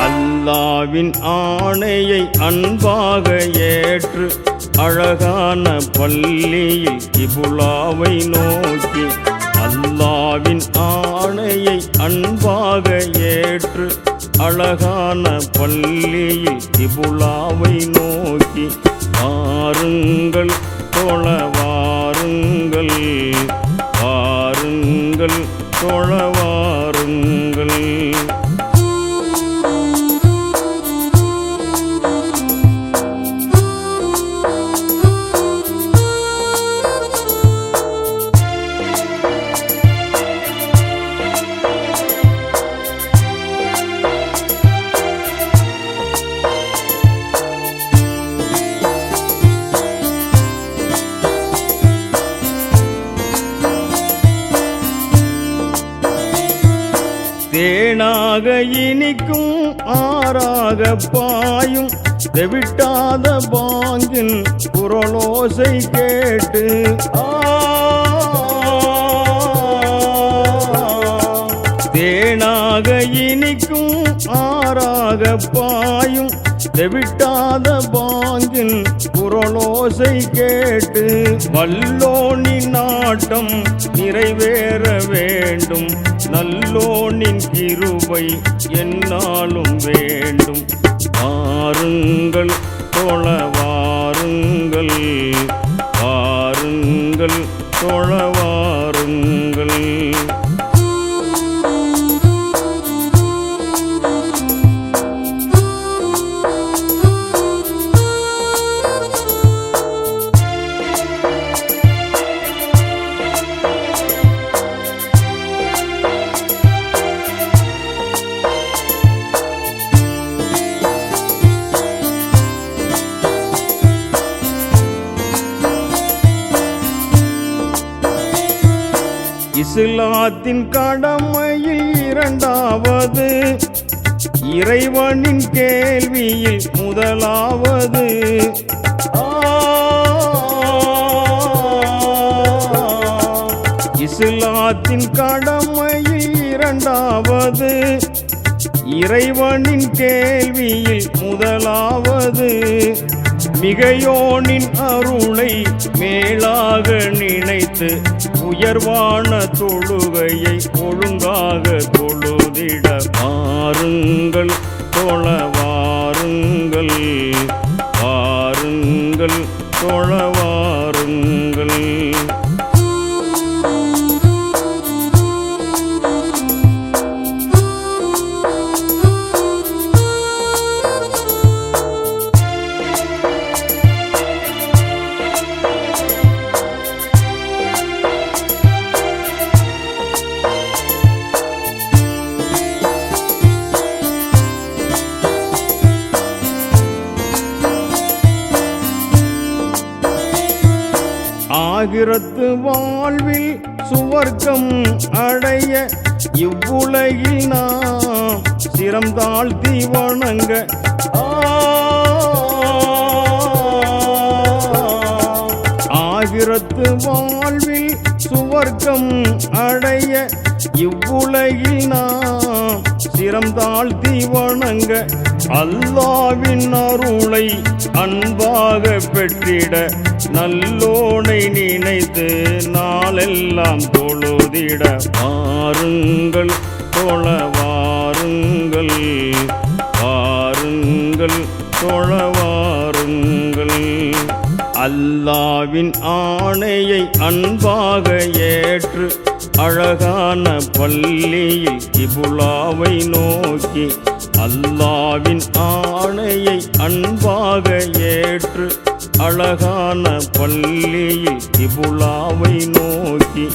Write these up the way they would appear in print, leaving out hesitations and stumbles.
அல்லாவின் ஆணையை அன்பாக ஏற்று அழகான பள்ளியில் கிபுலாவை நோக்கி, அல்லாவின் ஆணையை அன்பாக ஏற்று அழகான பள்ளியில் கிபுலாவை நோக்கி, வாருங்கள் தொழ வாருங்கள், வாருங்கள் தொழ வாருங்கள். தேனாக இனிக்கும் ஆறாக பாயும் தெவிட்டாத பாங்கின் குரலோசை கேட்டு, தேனாக இனிக்கும் ஆறாக பாயும் தெவிட்டாத பாங்கின் குரலோசை கேட்டு, வல்லோனின் நாட்டம் நிறைவேற வேண்டும், நல்லோனின் கிருபை என்னாலும் வேண்டும். வாருங்கள் தொழ வாருங்கள், வாருங்கள் தொழ வாருங்கள். இஸ்லாத்தின் கடமையில் இரண்டாவது, இறைவனின் கேள்வியில் முதலாவது. இஸ்லாத்தின் கடமையில் இரண்டாவது, இறைவனின் கேள்வியில் முதலாவது. மிகையோனின் அருளை மேலாக நினைத்து உயர்வான தொழுகையை ஒழுங்காக தொழுதிட, வாருங்கள் தொழ வாருங்கள், வாருங்கள் தொழ வாருங்கள். ஆகிரத்து வாழ்வில் சுவர்க்கம் அடைய இவ்வுலகில் நாம் சிரம் தாழ்த்தி வணங்க, ஆகிரத்து வாழ்வில் சுவர்க்கம் அடைய இவ்வுலகில் நாம் சிரம் தாழ்த்தி வணங்க, அல்லாவின் அருளை அன்பாக பெற்றிட நல்லோனை நினைத்து நாளெல்லாம் தொழுதிட, வாருங்கள் தொழ வாருங்கள், வாருங்கள் தொழ வாருங்கள். அல்லாவின் ஆணையை அன்பாக ஏற்று அழகான பள்ளியில் கிபுலாவை நோக்கி, அல்லாவின் ஆணையை அன்பாக ஏற்று அழகான பள்ளியில் கிபுலாவை நோக்கி,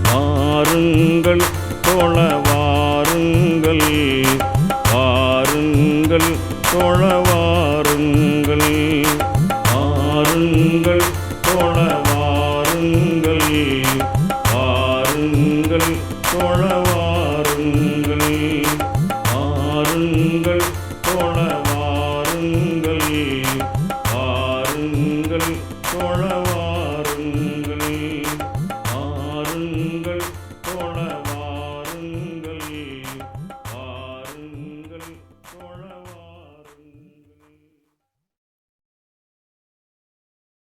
வாருங்கள் தொழ வாருங்கள், வாருங்கள் தொழ வாருங்கள், வாருங்கள் தொழ வாருங்கள், வாருங்கள் தொழ வாருங்கள். வாருங்கள் தொழ வாருங்கள், வாருங்கள் தொழ